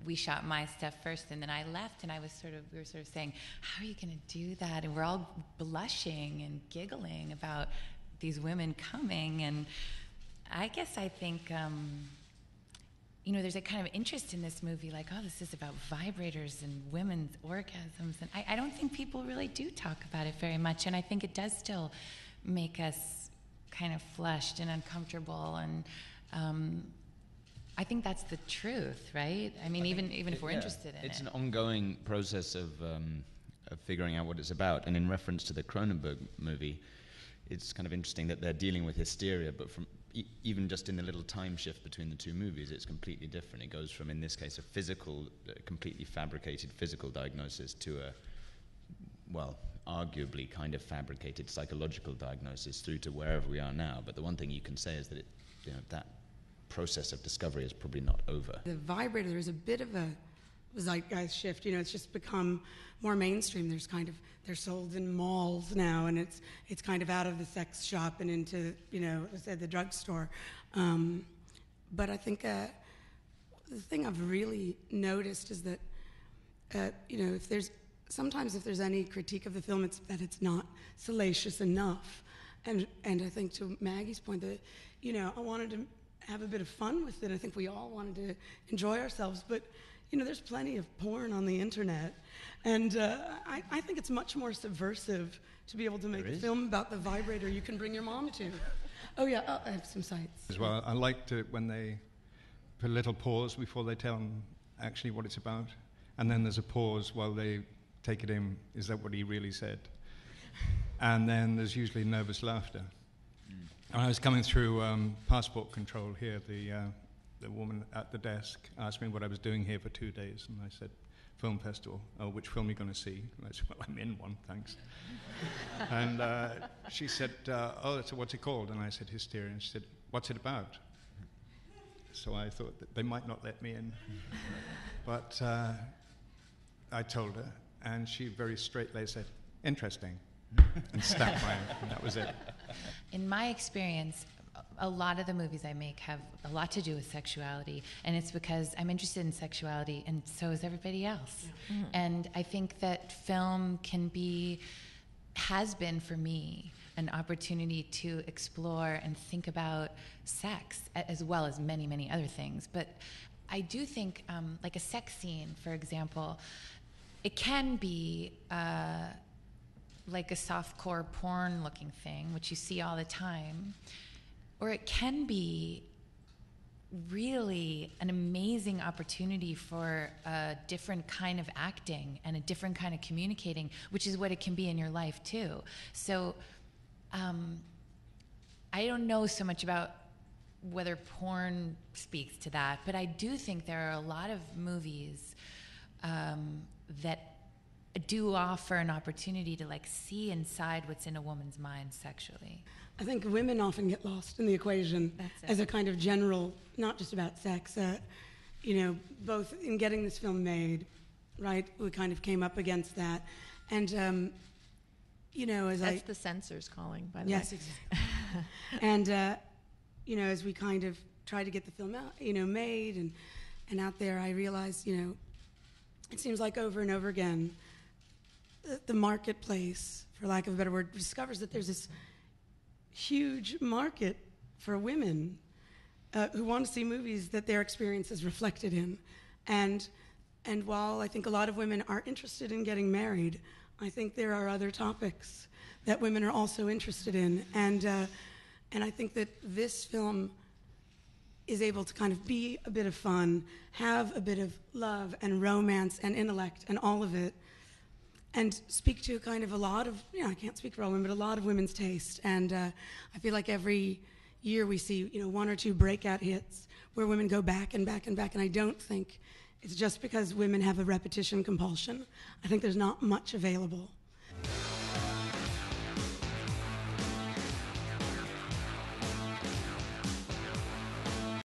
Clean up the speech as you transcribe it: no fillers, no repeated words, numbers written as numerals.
we shot my stuff first, and then I left, and we were sort of saying, how are you going to do that? And we're all blushing and giggling about these women coming, and I guess I think, there's a kind of interest in this movie, like, oh, this is about vibrators and women's orgasms, and I don't think people really do talk about it very much, and I think it does still make us kind of flushed and uncomfortable, and I think that's the truth, right? I mean, even if we're interested in it. It's an ongoing process of figuring out what it's about, and in reference to the Cronenberg movie, it's kind of interesting that they're dealing with hysteria, but from even just in the little time shift between the two movies, it's completely different. It goes from, in this case, a physical, completely fabricated physical diagnosis to arguably kind of fabricated psychological diagnosis through to wherever we are now. But the one thing you can say is that that process of discovery is probably not over. The vibrator, there's a bit of a zeitgeist shift. It's just become more mainstream. They're sold in malls now, and it's kind of out of the sex shop and into, as I said, the drugstore. But I think the thing I've really noticed is that, if there's any critique of the film, it's that it's not salacious enough. And I think to Maggie's point that, I wanted to have a bit of fun with it. I think we all wanted to enjoy ourselves, but there's plenty of porn on the internet, and I think it's much more subversive to be able to make a film about the vibrator you can bring your mom to. Oh yeah, I have some sites. As well, I liked it when they put a little pause before they tell them actually what it's about, and then there's a pause while they take it in. Is that what he really said? And then there's usually nervous laughter. And I was coming through passport control here. The woman at the desk asked me what I was doing here for 2 days, and I said, film festival. Oh, which film are you going to see? And I said, well, I'm in one, thanks. And she said, so what's it called? And I said, Hysteria. And she said, what's it about? So I thought that they might not let me in. But I told her, and she very straightly said, interesting, and stamped mine, and that was it. In my experience, a lot of the movies I make have a lot to do with sexuality, and it's because I'm interested in sexuality, and so is everybody else. Yeah. Mm-hmm. And I think that film has been for me an opportunity to explore and think about sex, as well as many, many other things. But I do think, like a sex scene, for example, it can be like a softcore porn-looking thing, which you see all the time. Or it can be really an amazing opportunity for a different kind of acting and a different kind of communicating, which is what it can be in your life too. So I don't know so much about whether porn speaks to that, but I do think there are a lot of movies that do offer an opportunity to see inside what's in a woman's mind sexually. I think women often get lost in the equation as a kind of general, not just about sex, both in getting this film made, right? We kind of came up against that. And, That's the censors calling, by the way. Yes, exactly. And, as we kind of try to get the film out, made and out there, I realized, it seems like over and over again, the marketplace, for lack of a better word, discovers that there's this huge market for women who want to see movies that their experience is reflected in. And while I think a lot of women are interested in getting married, I think there are other topics that women are also interested in. And I think that this film is able to kind of be a bit of fun, have a bit of love and romance and intellect and all of it, and speak to kind of a lot of, I can't speak for all women, but a lot of women's taste. And I feel like every year we see, one or two breakout hits where women go back and back and back. And I don't think it's just because women have a repetition compulsion. I think there's not much available.